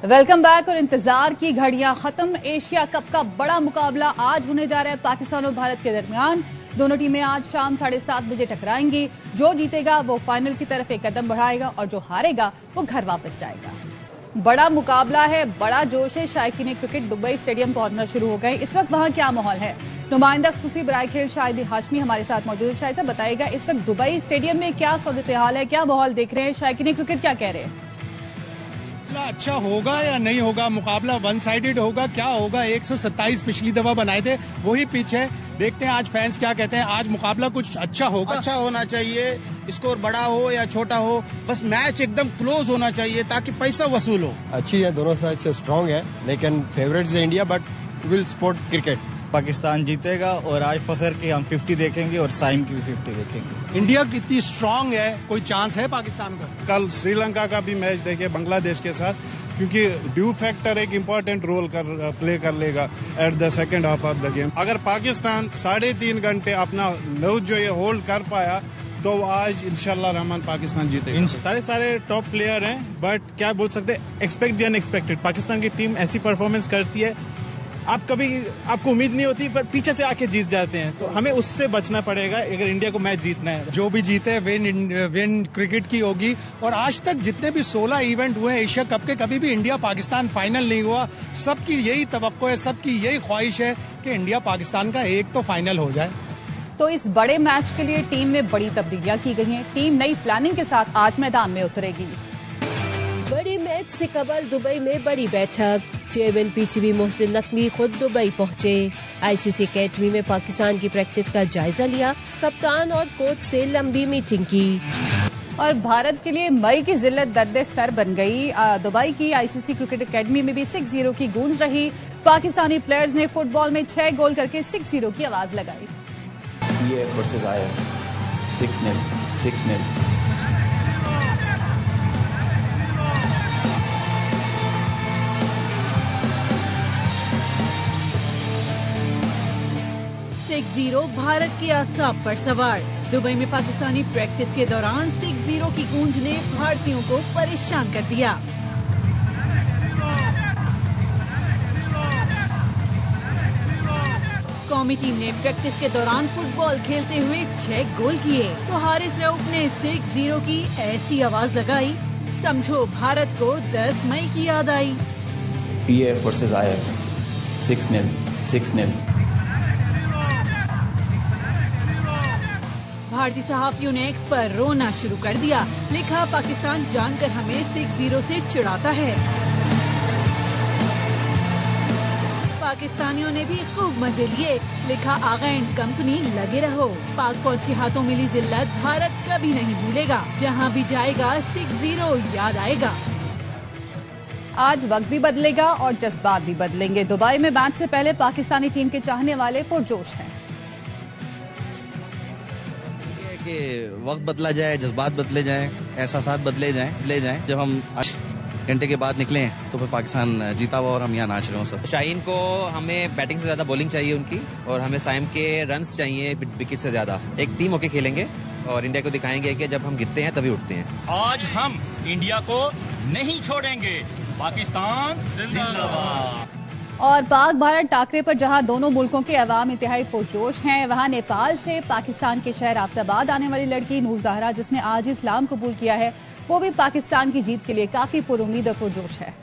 Welcome back. और इंतजार की घड़ियां खत्म। एशिया कप का बड़ा मुकाबला आज होने जा रहा है पाकिस्तान और भारत के दरमियान। दोनों टीमें आज शाम 7:30 बजे टकराएंगी। जो जीतेगा वो फाइनल की तरफ एक कदम बढ़ाएगा और जो हारेगा वो घर वापस जाएगा। बड़ा मुकाबला है, बड़ा जोश है। शायकीन क्रिकेट दुबई स्टेडियम पहुंचना शुरू हो गए। इस वक्त वहां क्या माहौल है? नुमाइंदा खसूसी बराए खेल शाहिद हाशमी हमारे साथ मौजूद है। शाहिद साहब बताइएगा, इस वक्त दुबई स्टेडियम में क्या सूरत हाल है, क्या माहौल देख रहे हैं? शायकीन क्रिकेट क्या कह रहे हैं? अच्छा होगा या नहीं होगा? मुकाबला वन साइडेड होगा, क्या होगा? 127 पिछली दफा बनाए थे, वही पिच है। देखते हैं आज फैंस क्या कहते हैं। आज मुकाबला कुछ अच्छा होगा। अच्छा होना चाहिए, स्कोर बड़ा हो या छोटा हो, बस मैच एकदम क्लोज होना चाहिए ताकि पैसा वसूल हो। अच्छी है, दोनों साइड से स्ट्रांग है, लेकिन फेवरेट है India, but will support cricket. Pakistan जीतेगा और आज फखर की हम 50 देखेंगे और साइम की भी 50 देखेंगे। इंडिया कितनी स्ट्रांग है, कोई चांस है पाकिस्तान का? कल श्रीलंका का भी मैच देखे बांग्लादेश के साथ, क्योंकि ड्यू फैक्टर एक इम्पोर्टेंट रोल प्ले कर लेगा at the second half of the game. अगर पाकिस्तान 3.5 घंटे अपना लूज जो ये होल्ड कर पाया तो आज इंशाल्लाह रहमान पाकिस्तान जीतेगा। सारे टॉप प्लेयर हैं, बट क्या बोल सकते हैं, एक्सपेक्ट द अनएक्सपेक्टेड। पाकिस्तान की टीम ऐसी परफॉर्मेंस करती है, आपको उम्मीद नहीं होती, पर पीछे से आके जीत जाते हैं। तो हमें उससे बचना पड़ेगा अगर इंडिया को मैच जीतना है। जो भी जीते विन क्रिकेट की होगी। और आज तक जितने भी 16 इवेंट हुए एशिया कप के, कभी भी इंडिया पाकिस्तान फाइनल नहीं हुआ। सबकी यही तवक्को है, सबकी यही ख्वाहिश है कि इंडिया पाकिस्तान का एक तो फाइनल हो जाए। तो इस बड़े मैच के लिए टीम में बड़ी तब्दीलियां की गई हैं। टीम नई प्लानिंग के साथ आज मैदान में उतरेगी। बड़े मैच से कबल दुबई में बड़ी बैठक। चेयरमैन पीसीबी मोहसिन नकवी खुद दुबई पहुंचे। आईसीसी अकेडमी में पाकिस्तान की प्रैक्टिस का जायजा लिया। कप्तान और कोच से लंबी मीटिंग की। और भारत के लिए मई की जिल्लत दर्द सर बन गई। दुबई की आईसीसी क्रिकेट अकेडमी में भी 6-0 की गूंज रही। पाकिस्तानी प्लेयर्स ने फुटबॉल में 6 गोल करके 6-0 की आवाज लगाई। वर्सेस आया 6-0 6-0 भारत के आसाब पर सवार। दुबई में पाकिस्तानी प्रैक्टिस के दौरान 6-0 की गूंज ने भारतीयों को परेशान कर दिया। कौमी टीम ने प्रैक्टिस के दौरान फुटबॉल खेलते हुए 6 गोल किए तो हारिस रऊफ ने 6-0 की ऐसी आवाज लगाई, समझो भारत को 10 मई की याद आई। PF वर्सेस आया 6-0 भारतीय सहाफियों ने एक्स पर रोना शुरू कर दिया। लिखा, पाकिस्तान जानकर हमें 6-0 से चिढ़ाता है। पाकिस्तानियों ने भी खूब मजे लिए। लिखा, आगा एंड कंपनी लगे रहो। पाक फौज के हाथों मिली जिल्लत भारत कभी नहीं भूलेगा। जहां भी जाएगा 6-0 याद आएगा। आज वक्त भी बदलेगा और जज्बात भी बदलेंगे। दुबई में मैच से पहले पाकिस्तानी टीम के चाहने वाले पुरजोश हैं। कि वक्त बदला जाए, जज्बात बदले जाएं, एहसासात बदले जाएं। जब हम घंटे के बाद निकले तो फिर पाकिस्तान जीता हुआ और हम यहाँ नाच रहे हो सब। शाहीन को हमें बैटिंग से ज्यादा बॉलिंग चाहिए उनकी, और हमें साइम के रन्स चाहिए विकेट से ज्यादा। एक टीम होके खेलेंगे और इंडिया को दिखाएंगे कि जब हम गिरते हैं तभी उठते हैं। आज हम इंडिया को नहीं छोड़ेंगे। पाकिस्तान जिंदाबाद। और पाक भारत टाकरे पर जहां दोनों मुल्कों के अवाम इंतहाई पुरजोश हैं, वहां नेपाल से पाकिस्तान के शहर आफताबाद आने वाली लड़की नूर ज़हरा, जिसने आज इस्लाम कबूल किया है, वो भी पाकिस्तान की जीत के लिए काफी पुरुमीद और पुरजोश है।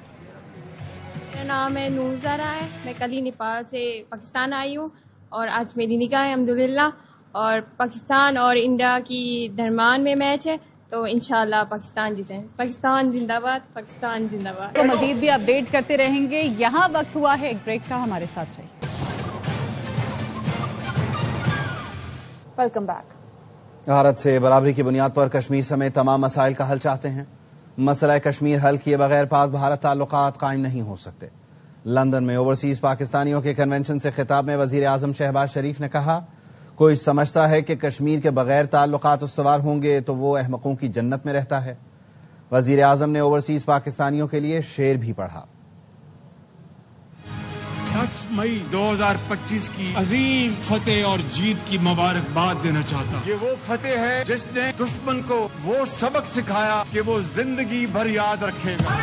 मेरा नाम है नूर ज़हरा है। मैं कल ही नेपाल से पाकिस्तान आई हूँ और आज मेरी निकाह है अल्हम्दुलिल्लाह। और पाकिस्तान और इंडिया की दरमियान में मैच है, तो इंशाल्लाह पाकिस्तान जीते। पाकिस्तान जिंदाबाद, पाकिस्तान जिंदाबाद। तो मजीद भी अपडेट करते रहेंगे। यहाँ वक्त हुआ है एक ब्रेक का, हमारे साथ रहिए। Welcome back. भारत से बराबरी की बुनियाद पर कश्मीर समेत तमाम मसाइल का हल चाहते हैं। मसला कश्मीर हल किए बगैर पाक भारत ताल्लुकात कायम नहीं हो सकते। लंदन में ओवरसीज पाकिस्तानियों के कन्वेंशन से खिताब में वजीर आजम शहबाज शरीफ ने कहा, कोई समझता है कि कश्मीर के बगैर ताल्लुकात उस्तवार होंगे तो वो अहमकों की जन्नत में रहता है। वजीर आजम ने ओवरसीज पाकिस्तानियों के लिए शेर भी पढ़ा। 10 मई 2025 की अजीम फतेह और जीत की मुबारकबाद देना चाहता हूं। ये वो फतेह है जिसने दुश्मन को वो सबक सिखाया कि वो जिंदगी भर याद रखेगा।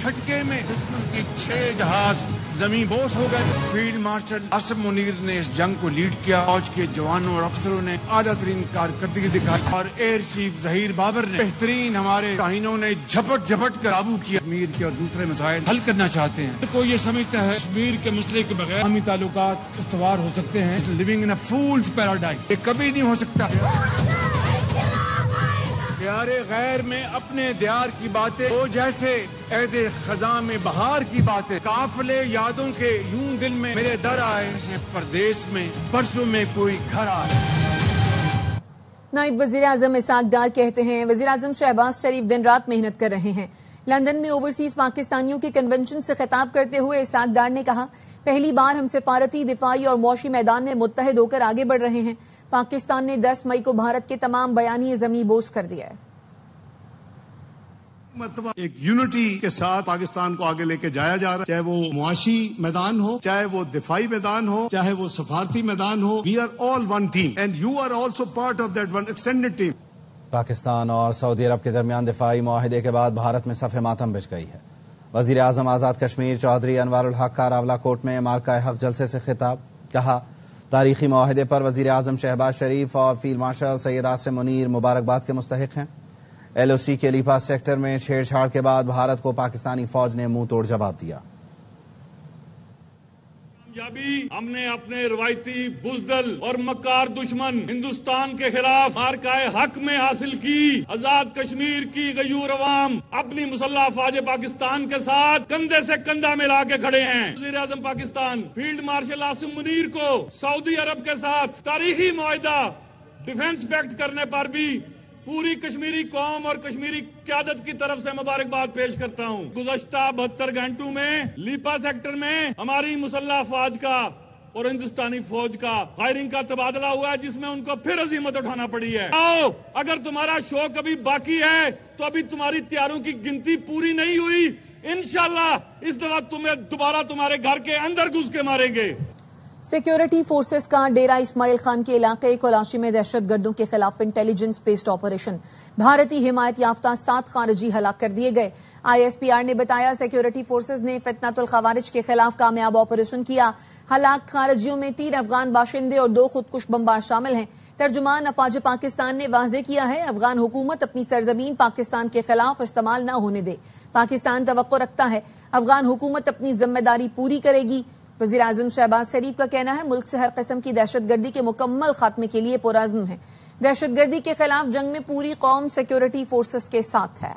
झटके में दुश्मन की 6 जहाज जमीन बोस हो गए। फील्ड मार्शल आसिफ मुनीर ने इस जंग को लीड किया। फौज के जवानों और अफसरों ने आला तरीन कारकर्दगी दिखाई और एयर चीफ जहीर बाबर ने बेहतरीन हमारे शाहीनों ने झपट झपट कर काबू किया। कश्मीर के और दूसरे मसाइल हल करना चाहते हैं। कोई ये समझता है कश्मीर के मसले के बगैर हमी ताल्लुकात इस्तवार हो सकते हैं। Living in a fools paradise, ये कभी नहीं हो सकता। दियारे गैर में अपने दियार की बातें वो जैसे ऐदे खजा में बहार की बातें। काफिले यादों के यूं दिल में मेरे दर आए, परदेश में परसों में कोई घर आए। नायब वजीर आजम इसहाक डार कहते हैं वजीर आजम शहबाज शरीफ दिन रात मेहनत कर रहे हैं। लंदन में ओवरसीज पाकिस्तानियों के कन्वेंशन से खिताब करते हुए इसहाक डार ने कहा, पहली बार हम सिफारती, दिफाई और मौशी मैदान में मुत्तहिद होकर आगे बढ़ रहे हैं। पाकिस्तान ने 10 मई को भारत के तमाम बयानी ज़मीं बोस कर दिया है। मतलब एक यूनिटी के साथ पाकिस्तान को आगे लेके जाया जा रहा है, चाहे वो मुआशी मैदान हो, चाहे वो दिफाई मैदान हो, चाहे वो सफारती मैदान हो। We are all one team and you are also part of that one extended team. Pakistan और सऊदी अरब के दरमियान दिफाई मुआहिदे के बाद भारत में सफ़े मातम बिछ गई है। वजीर आजम आज़ाद कश्मीर चौधरी अनवारुल हक का रावलाकोट में मार्का हक जलसे से खिताब। कहा, तारीखी मुआहिदे पर वजीर आजम शहबाज शरीफ और फील्ड मार्शल सैयद आसिम मुनीर मुबारकबाद के मुस्तहिक हैं। LOC के लीपा सेक्टर में छेड़छाड़ के बाद भारत को पाकिस्तानी फौज ने मुंह तोड़ जवाब दिया। कामयाबी हमने अपने रवायती बुजदल और मक्कार दुश्मन हिंदुस्तान के खिलाफ मार्काए हक में हासिल की। आजाद कश्मीर की गयूर अवाम अपनी मुसल्लह फौज पाकिस्तान के साथ कंधे से कंधा मिला के खड़े हैं। वज़ीर आज़म पाकिस्तान फील्ड मार्शल आसिम मुनीर को सऊदी अरब के साथ तारीखी मुआहिदा डिफेंस पैक्ट करने पर भी पूरी कश्मीरी कौम और कश्मीरी क़यादत की तरफ से मुबारकबाद पेश करता हूँ। गुज़श्ता 72 घंटों में लीपा सेक्टर में हमारी मुसल्लह फौज का और हिंदुस्तानी फौज का फायरिंग का तबादला हुआ है, जिसमें उनको फिर अजीमत उठाना पड़ी है। आओ, अगर तुम्हारा शौक अभी बाकी है तो अभी तुम्हारी तैयारों की गिनती पूरी नहीं हुई। इंशाल्लाह इस दफा तुम्हें दोबारा तुम्हारे घर के अंदर घुस के मारेंगे। सिक्योरिटी फोर्सेस का डेरा इस्माइल खान के इलाके कोलाशी में दहशतगर्दों के खिलाफ इंटेलिजेंस बेस्ड ऑपरेशन। भारतीय हिमायत याफ्ता 7 खारिजी हलाक कर दिए गए। ISPR ने बताया, सिक्योरिटी फोर्सेस ने फितनतुल खवारिज के खिलाफ कामयाब ऑपरेशन किया। हलाक खारिजियों में 3 अफगान बाशिंदे और 2 खुदकुश बमबार शामिल हैं। तर्जुमान अफवाज पाकिस्तान ने वाज़ेह किया है, अफगान हुकूमत अपनी सरजमीन पाकिस्तान के खिलाफ इस्तेमाल न होने दे। पाकिस्तान तवक्को रखता है अफगान हुकूमत अपनी जिम्मेदारी पूरी करेगी। वज़ीर आज़म शहबाज शरीफ का कहना है, मुल्क से हर किस्म की दहशतगर्दी के मुकम्मल खात्मे के लिए पुरअज़्म है। दहशतगर्दी के खिलाफ जंग में पूरी कौम सिक्योरिटी फोर्सेस के साथ है।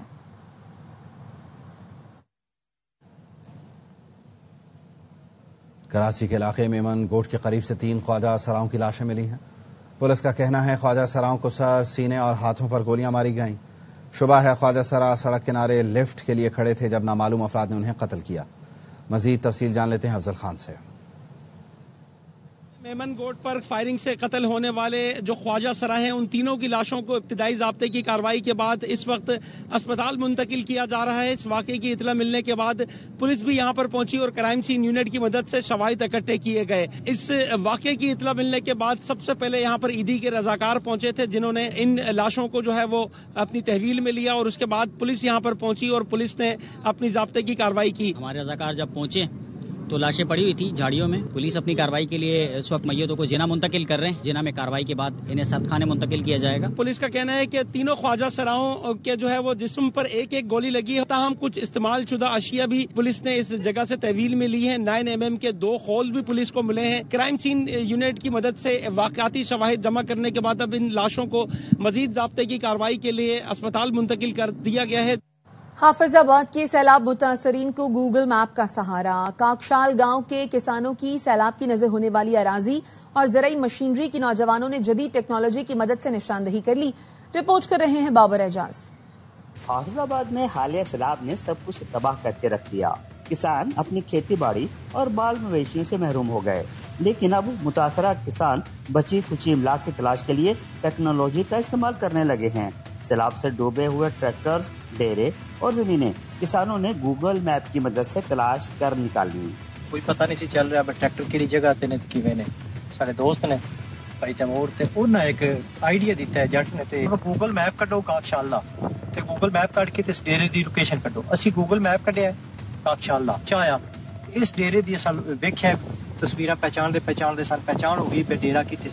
कराची के इलाके में मेमन गोट के करीब से 3 ख्वाजा सराओं की लाशें मिली हैं। पुलिस का कहना है ख्वाजा सराओं को सर, सीने और हाथों पर गोलियां मारी गईं। शुबह है ख्वाजा सरा सड़क किनारे लिफ्ट के लिए खड़े थे जब नामालूम अफराद ने उन्हें कत्ल किया। मजीद तफसील जान लेते हैं अफजल खान से। मेमन गोट पर फायरिंग से कत्ल होने वाले जो ख्वाजा सरा हैं, उन तीनों की लाशों को इब्तिदाई ज़ाब्ते की कार्रवाई के बाद इस वक्त अस्पताल मुंतकिल किया जा रहा है। इस वाक़े की इतला मिलने के बाद पुलिस भी यहां पर पहुंची और क्राइम सीन यूनिट की मदद से शवाहिद इकट्ठे किए गए। इस वाक़े की इतला मिलने के बाद सबसे पहले यहां पर ईदी के रजाकार पहुंचे थे, जिन्होंने इन लाशों को जो है वो अपनी तहवील में लिया और उसके बाद पुलिस यहां पर पहुंची और पुलिस ने अपनी ज़ाब्ते की कार्रवाई की। हमारे रजाकार जब पहुंचे तो लाशें पड़ी हुई थी झाड़ियों में। पुलिस अपनी कार्रवाई के लिए इस वक्त मैयतों को जिना मुंतकिल कर रहे हैं। जिना में कार्रवाई के बाद इन्हें सदखाने मुंतकिल किया जाएगा। पुलिस का कहना है कि तीनों ख्वाजा सराओं के जो है वो जिस्म पर 1-1 गोली लगी है। ताहम कुछ इस्तेमाल शुदा अशिया भी पुलिस ने इस जगह से तहवील में ली है। 9 mm के 2 खोल भी पुलिस को मिले हैं। क्राइम सीन यूनिट की मदद से वाकयाती शवाहिद जमा करने के बाद अब इन लाशों को मजीद ज़ाब्ते की कार्रवाई के लिए अस्पताल मुंतकिल कर दिया गया है। हाफिजाबाद के सैलाब मुतासरीन को गूगल मैप का सहारा। काकशाल गांव के किसानों की सैलाब की नजर होने वाली अराजी और ज़राई मशीनरी की नौजवानों ने जदीद टेक्नोलॉजी की मदद से निशानदही कर ली। रिपोर्ट कर रहे हैं बाबर एजाज। हाफिजाबाद में हालिया सैलाब ने सब कुछ तबाह करके रख दिया। किसान अपनी खेती बाड़ी और बाल मवेशियों से महरूम हो गए, लेकिन अब मुतासरा किसान बची कुची इमलाक की तलाश के लिए टेक्नोलॉजी का इस्तेमाल करने लगे हैं। सैलाब से डूबे हुए ट्रैक्टर्स, डेरे और जमीनें किसानों ने गूगल मैप की मदद से तलाश कर निकाली। कोई पता नहीं सी चल रहा ट्रैक्टर की जगह ते ने किवें ने। सारे दोस्त ने भाई तैमूर ते उन्हें एक आइडिया दिता है जट ने ते गूगल मैप कड्डो काकशाल दा ते गूगल मैप कट के ते डेरे दी लोकेशन कड्डो। असी गूगल मैप कड्डिया ताकशाला चाया इस डेरे दी सन वेख्या तस्वीरां पहचान दे सन पहचान हो गई पे डेरा किथे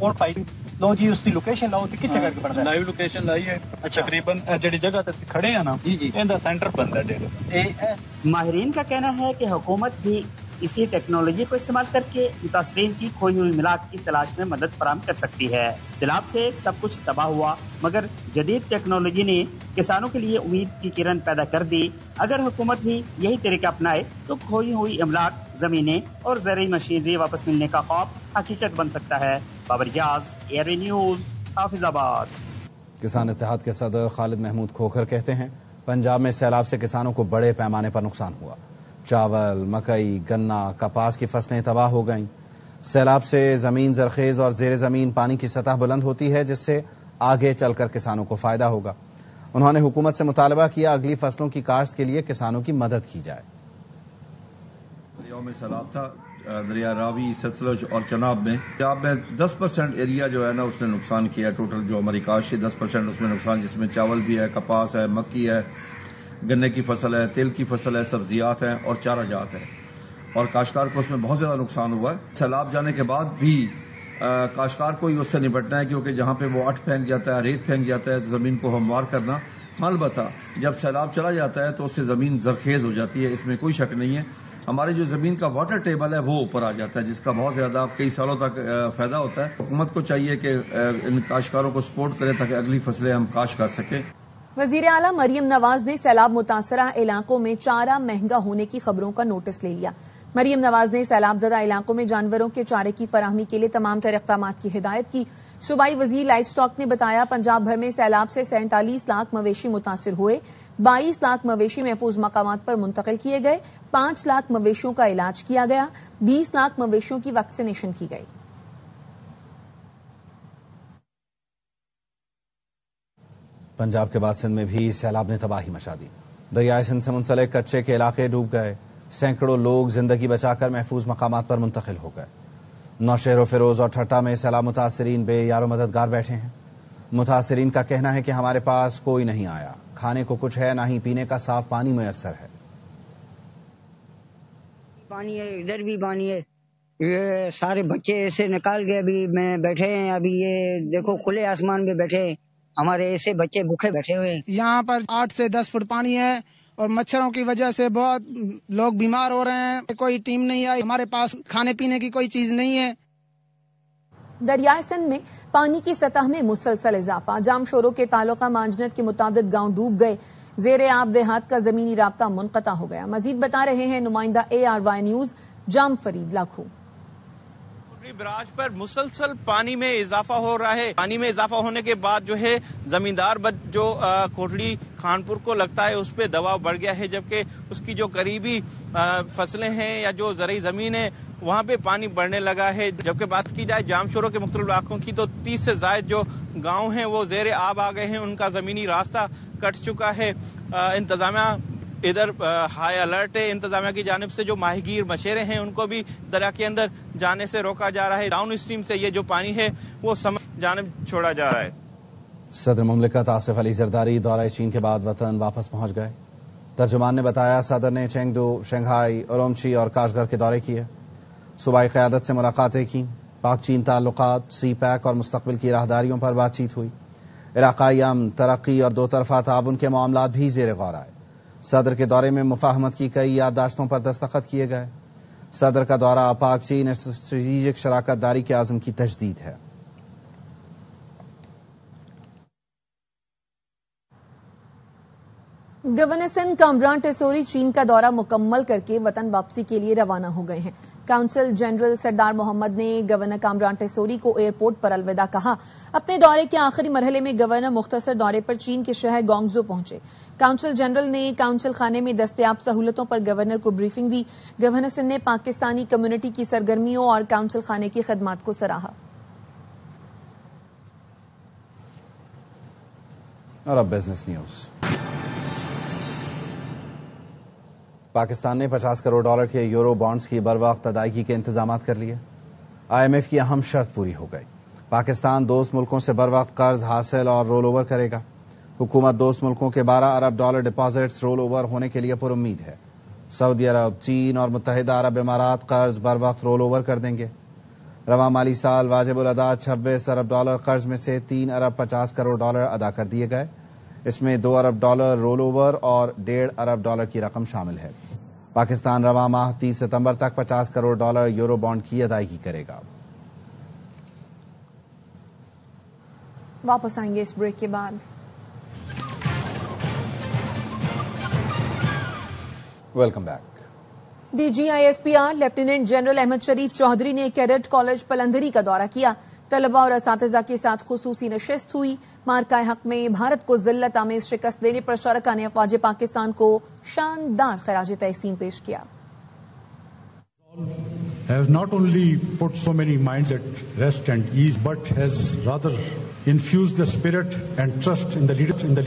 और भाई लो जी उसकी लोकेशन लाओ तो कितने करके पड़ता है लाइव लोकेशन लाई है तकरीबन जड़ी जगह ते खड़े हैं ना जी जी इनका सेंटर बनता है डेरे। माहिरीन का कहना है कि हुकूमत भी इसी टेक्नोलॉजी को इस्तेमाल करके मुतासरीन की खोई हुई मिलाद की तलाश में मदद फराहम कर सकती है। सैलाब से सब कुछ तबाह हुआ मगर जदीद टेक्नोलॉजी ने किसानों के लिए उम्मीद की किरण पैदा कर दी। अगर हुकूमत भी यही तरीका अपनाए तो खोई हुई इमलाक, जमीनें और ज़रूरी मशीनरी वापस मिलने का ख्वाब हकीकत बन सकता है। बाबर याज, एआरए न्यूज, हाफिजाबाद। किसान इत्तेहाद के सदर खालिद महमूद खोखर कहते हैं पंजाब में सैलाब से किसानों को बड़े पैमाने पर नुकसान हुआ। चावल, मकई, गन्ना, कपास की फसलें तबाह हो गईं। सैलाब से जमीन जरखेज और जेर जमीन पानी की सतह बुलंद होती है जिससे आगे चलकर किसानों को फायदा होगा। उन्होंने हुकूमत से मुतालबा किया अगली फसलों की काश्त के लिए किसानों की मदद की जाए। दरियाओं में सैलाब था, दरिया रावी, सतलुज और चनाब में 10% एरिया जो है ना उसने नुकसान किया। टोटल जो हमारी काश्त है 10% उसमें नुकसान, जिसमें चावल भी है, कपास है, मक्की है, गन्ने की फसल है, तेल की फसल है, सब्जियात हैं और चारा जात है। और काश्तकार को उसमें बहुत ज्यादा नुकसान हुआ है। सैलाब जाने के बाद भी काश्तकार को ही उससे निपटना है क्योंकि जहाँ पे वो अट फेंक जाता है, रेत फेंक जाता है तो जमीन को हमवार करना। अलबत्ता जब सैलाब चला जाता है तो उससे जमीन जरखेज हो जाती है, इसमें कोई शक नहीं है। हमारी जो जमीन का वाटर टेबल है वो ऊपर आ जाता है जिसका बहुत ज्यादा कई सालों तक फायदा होता है। हुकूमत को चाहिए कि इन काश्तकारों को सपोर्ट करे ताकि अगली फसलें हम काश्त कर सकें। वजीर आला मरियम नवाज ने सैलाब मुतासरा इलाकों में चारा महंगा होने की खबरों का नोटिस ले लिया। मरियम नवाज ने सैलाब ज़दा इलाकों में जानवरों के चारे की फराहमी के लिए तमाम तर इक़दामात की हिदायत की। सूबाई वजीर लाइफ स्टॉक ने बताया पंजाब भर में सैलाब से 47 लाख मवेशी मुतासिर हुए, 22 लाख मवेशी महफूज मकामात पर मुंतकिल किए गए, 5 लाख मवेशियों का इलाज किया गया, 20 लाख मवेशियों की वैक्सीनेशन की गई। पंजाब के बाद सिंध में भी सैलाब ने तबाही मचा दी। दरियाए सिंध से मुंसलिक कच्चे के इलाके डूब गए। सैकड़ों लोग जिंदगी बचाकर महफूज मकामात पर मुंतकिल हो गए। नौशहर, फिरोज और ठट्टा में सैलाब मुतासरीन बेयारो मददगार बैठे हैं। मुतासरीन का कहना है कि हमारे पास कोई नहीं आया, खाने को कुछ है, ना ही पीने का साफ पानी मुयस्सर है। पानी है, इधर भी पानी है, ये सारे बच्चे ऐसे निकाल के अभी मैं बैठे हैं। अभी ये देखो खुले आसमान में बैठे हैं, हमारे ऐसे बच्चे भूखे बैठे हुए हैं। यहाँ पर 8 से 10 फुट पानी है और मच्छरों की वजह से बहुत लोग बीमार हो रहे हैं। कोई टीम नहीं आई, हमारे पास खाने पीने की कोई चीज नहीं है। दरियाए सिंध में पानी की सतह में मुसलसल इजाफा। जामशोरों के तालुका मांजनत के मुतादिद गांव डूब गए। जेर आब देहात का जमीनी राब्ता मुनक़ता हो गया। मजीद बता रहे हैं नुमाइंदा ARY न्यूज जाम फरीद लाखू। बराज पर मुसलसल पानी में इजाफा हो रहा है। पानी में इजाफा होने के बाद जो है जमींदार जो कोटड़ी खानपुर को लगता है उस पर दबाव बढ़ गया है, जबकि उसकी जो करीबी फसलें हैं या जो ज़रूरी ज़मीन है वहाँ पे पानी बढ़ने लगा है। जबकि बात की जाए जामशोरों के मुख्तलिफ इलाकों की तो 30 से ज़ायद जो गाँव हैं वो ज़ेर आब आ गए हैं, उनका ज़मीनी रास्ता कट चुका है। इंतजामिया इधर हाई अलर्ट है। इंतजामिया की जानिब से जो माहीगीर मछेरे हैं उनको भी दरिया के अंदर जाने से रोका जा रहा है। डाउन स्ट्रीम से ये जो पानी है वो जानिब छोड़ा जा रहा है। सदर मुमलिकत आसिफ अली जरदारी दौरे चीन के बाद वतन वापस पहुंच गए। तर्जुमान ने बताया सदर ने चेंगडू, शंघाई, उरोमची और काशगर के दौरे किए। सूबाई क़यादत से मुलाकातें की। पाक चीन ताल्लुकात, CPEC और मुस्तक़बिल की राहदारियों पर बातचीत हुई। इलाकाई अमन, तरक्की और दो तरफा ताउन के मामलात भी ज़ेर गौर आए। सदर के दौरे में मुफाहमत की कई याददाश्तों पर दस्तखत किए गए। सदर का दौरा पाक चीन स्ट्रेटेजिक शराकत दारी के आज़म की तजदीद है। गवर्नर सिंध कामरान टेसोरी चीन का दौरा मुकम्मल करके वतन वापसी के लिए रवाना हो गए हैं। काउंसिल जनरल सरदार मोहम्मद ने गवर्नर कामरान टेसोरी को एयरपोर्ट पर अलविदा कहा। अपने दौरे के आखिरी मरहले में गवर्नर मुख्तसर दौरे पर चीन के शहर गोंगजो पहुंचे। काउंसिल जनरल ने काउंसिल खाने में दस्तयाब सहूलतों पर गवर्नर को ब्रीफिंग दी। गवर्नर सिंध ने पाकिस्तानी कम्युनिटी की सरगर्मियों और काउंसिल खाने की खदमात को सराहा। और अब बिजनेस न्यूज। पाकिस्तान ने 50 करोड़ डॉलर के यूरो बॉन्ड्स की बरवक्त अदायगी के इंतजाम कर लिए। IMF की अहम शर्त पूरी हो गई। पाकिस्तान दोस्त मुल्कों से बरवक्त कर्ज हासिल और रोल ओवर करेगा। हुकूमत दोस्त मुल्कों के 12 अरब डॉलर डिपॉजिट्स रोल ओवर होने के लिए पुरुम्मीद है। سعودی عرب، چین اور متحدہ عرب امارات قرض بر وقت رول اوور کر دیں گے۔ رواں مالی سال واجب الادا 26 ارب ڈالر قرض میں سے 3 ارب 50 کروڑ ڈالر ادا کر دیے گئے۔ اس میں 2 ارب ڈالر رول اوور اور 1.5 ارب ڈالر کی رقم شامل ہے۔ پاکستان رواں ماہ 30 ستمبر تک 50 کروڑ ڈالر یورو بانڈ کی ادائیگی کرے گا۔ واپس آئیں گے اس بریک کے بعد۔ Welcome back. D G I S P R lieutenant general Ahmed Sharif Chaudhry نے کیڈٹ کالج پلندری کا دورہ کیا۔ طلباء اور اساتذہ کے ساتھ خصوصی نشست ہوئی۔ مارکہ حق میں بھارت کو ذلت آمیز شکست دینے پر شرکاء نے افواج پاکستان کو شاندار خراج تحسین پیش کیا۔ Has not only put so many minds at rest and ease, but has rather infused the spirit and trust in the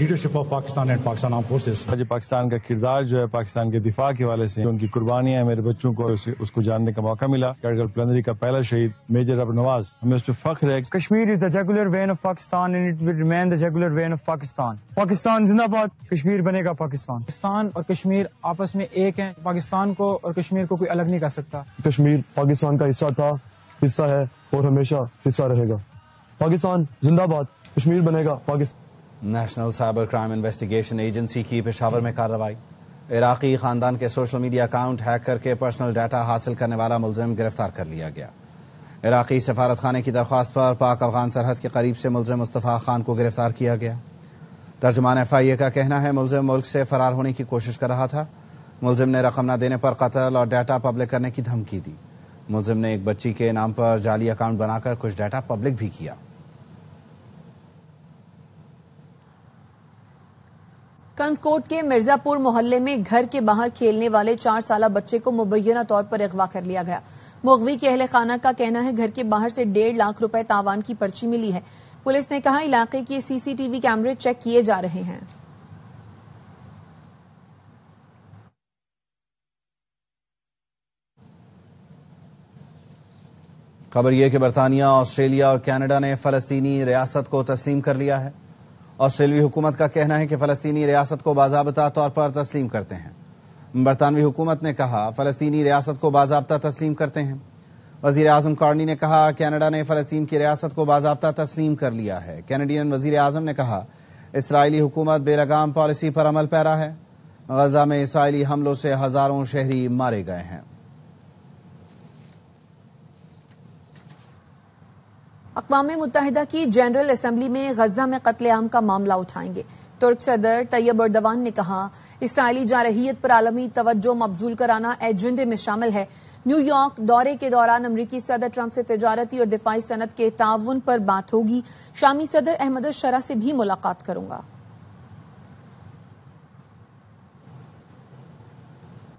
leadership of Pakistan and Pakistan Armed Forces. آج پاکستان کا کردار جو ہے پاکستان کے دفاع کے حوالے سے ان کی قربانیاں ہیں، میرے بچوں کو اس کو جاننے کا موقع ملا۔ کیڈٹ پلندری کا پہلا شہید میجر ابر نواز، ہمیں اس پہ فخر ہے۔ Kashmir is the jugular vein of Pakistan and it will remain the jugular vein of Pakistan. Pakistan زندہ باد، کشمیر بنے گا پاکستان۔ پاکستان اور کشمیر آپس میں ایک ہیں، پاکستان کو اور کشمیر کو کوئی الگ نہیں کر سکتا۔ کشمیر پاکستان کا حصہ تھا، حصہ ہے اور ہمیشہ حصہ رہے گا۔ پاکستان زندہ باد، کشمیر بنے گا Pakistan. National cyber crime investigation agency کی پشاور میں کارروائی۔ عراقی خاندان کے سوشل میڈیا اکاؤنٹ ہیک کر کے پرسنل ڈیٹا حاصل کرنے والا ملزم گرفتار کر لیا گیا۔ عراقی سفارت خانے کی درخواست پر پاک افغان سرحد کے قریب سے ملزم مصطفیٰ خان کو گرفتار کیا گیا۔ ترجمان ایف آئی اے کا کہنا ہے ملزم ملک سے فرار ہونے کی کوشش کر رہا تھا۔ ملزم نے رقم نہ دینے پر قتل اور ڈیٹا پبلک کرنے کی دھمکی دی۔ ملزم نے ایک بچی کے نام پر جعلی اکاؤنٹ بنا کر کچھ ڈیٹا پبلک بھی کیا۔ کندکوٹ کے مرزا پور محلے میں گھر کے باہر کھیلنے والے 4 سالہ بچے کو مبینہ طور پر اغوا کر لیا گیا۔ مغوی کے اہل خانہ کا کہنا ہے گھر کے باہر سے 1.5 لاکھ روپے تاوان کی پرچی ملی ہے۔ پولیس نے کہا علاقے کے CCTV کیمرے چیک کیے جا رہے ہیں۔ خبر یہ کہ برطانیہ، آسٹریلیا اور کینیڈا نے فلسطینی ریاست کو تسلیم کر لیا ہے۔ آسٹریلوی حکومت کا کہنا ہے کہ فلسطینی ریاست کو باضابطہ طور پر تسلیم کرتے ہیں۔ برطانوی حکومت نے کہا فلسطینی ریاست کو باضابطہ تسلیم کرتے ہیں۔ وزیر اعظم کارنی نے کہا کینیڈا نے فلسطین کی ریاست کو باضابطہ تسلیم کر لیا ہے۔ کینیڈین وزیر اعظم نے کہا اسرائیلی حکومت بے لگام پالیسی پر عمل پیرا ہے۔ غزہ میں اسرائیلی حملوں سے ہزاروں شہری مارے گئے ہیں۔ اقوام متحدہ کی جنرل اسمبلی میں غزہ میں قتل عام کا معاملہ اٹھائیں گے۔ ترک صدر طیب اردوان نے کہا اسرائیلی جارحیت پر عالمی توجہ مبذول کرانا ایجنڈے میں شامل ہے۔ نیو یارک دورے کے دوران امریکی صدر ٹرمپ سے تجارتی اور دفاعی صنعت کے تعاون پر بات ہوگی۔ شامی صدر احمد الشرع سے بھی ملاقات کروں گا۔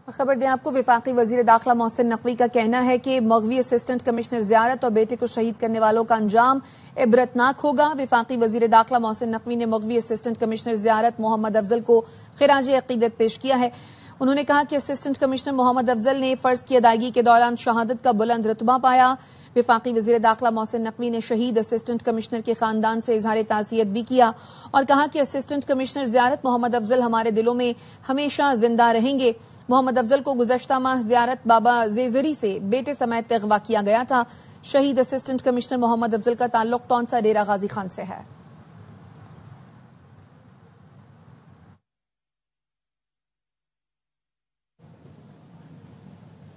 خبر دیں آپ کو وفاقی وزیر داخلہ محسن نقوی کا کہنا ہے کہ مغوی اسسٹنٹ کمشنر زیارت اور بیٹے کو شہید کرنے والوں کا انجام عبرتناک ہوگا۔ وفاقی وزیر داخلہ محسن نقوی نے مغوی اسسٹنٹ کمشنر زیارت محمد افضل کو خراج عقیدت پیش کیا ہے۔ انہوں نے کہا کہ اسسٹنٹ کمشنر محمد افضل نے فرض کی ادائیگی کے دوران شہادت کا بلند رتبہ پایا۔ وفاقی وزیر داخلہ محسن نقوی نے شہید اسسٹنٹ کمشنر کے خاندان سے اظہار تعزیت بھی کیا اور کہا کہ اسسٹنٹ کمشنر زیارت محمد افضل ہمارے دلوں میں ہمیشہ زندہ رہیں گے۔ محمد افضل کو گزشتہ ماہ زیارت بابا زیزری سے بیٹے سمیت اغوا کیا گیا تھا۔ شہید اسسٹنٹ کمشنر محمد افضل کا تعلق تونسا ڈیرہ غازی خان سے ہے۔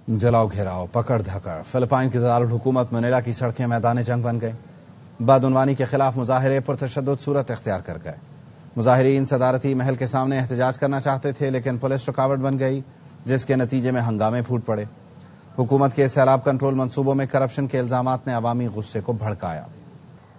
جلاؤ گھیراؤ، پکڑ دھکڑ، فلپائن کی دارالحکومت منیلا کی سڑکیں میدان جنگ بن گئیں۔ بدعنوانی کے خلاف مظاہرے پرتشدد صورت اختیار کر گئے۔ مظاہرین صدارتی محل کے سامنے احتجاج کرنا چاہتے تھے لیکن پولیس رکاوٹ بن گئی جس کے نتیجے میں ہنگامے پھوٹ پڑے۔ حکومت کے سیلاب کنٹرول منصوبوں میں کرپشن کے الزامات نے عوامی غصے کو بھڑکایا۔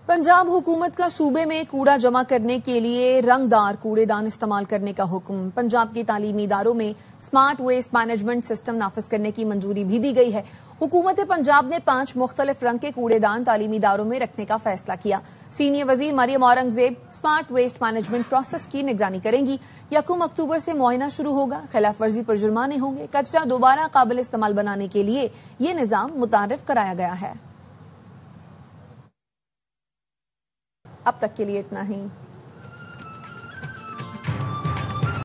پنجاب حکومت کا صوبے میں کوڑا جمع کرنے کے لیے رنگدار کوڑے دان استعمال کرنے کا حکم۔ پنجاب کی تعلیمی اداروں میں سمارٹ ویسٹ مینجمنٹ سسٹم نافذ کرنے کی منظوری بھی دی گئی ہے۔ حکومت پنجاب نے 5 مختلف رنگ کے کوڑے دان تعلیمی اداروں میں رکھنے کا فیصلہ کیا۔ سینئر وزیر Maryam Aurangzeb smart waste management process کی نگرانی کریں گی۔ 1 اکتوبر سے معائنہ شروع ہوگا۔ خلاف ورزی پر جرمانے ہوں گے۔ کچرا دوبارہ قابل استعمال بنانے کے لیے یہ نظام متعارف کرایا گیا ہے۔ اب تک کے لیے اتنا ہی۔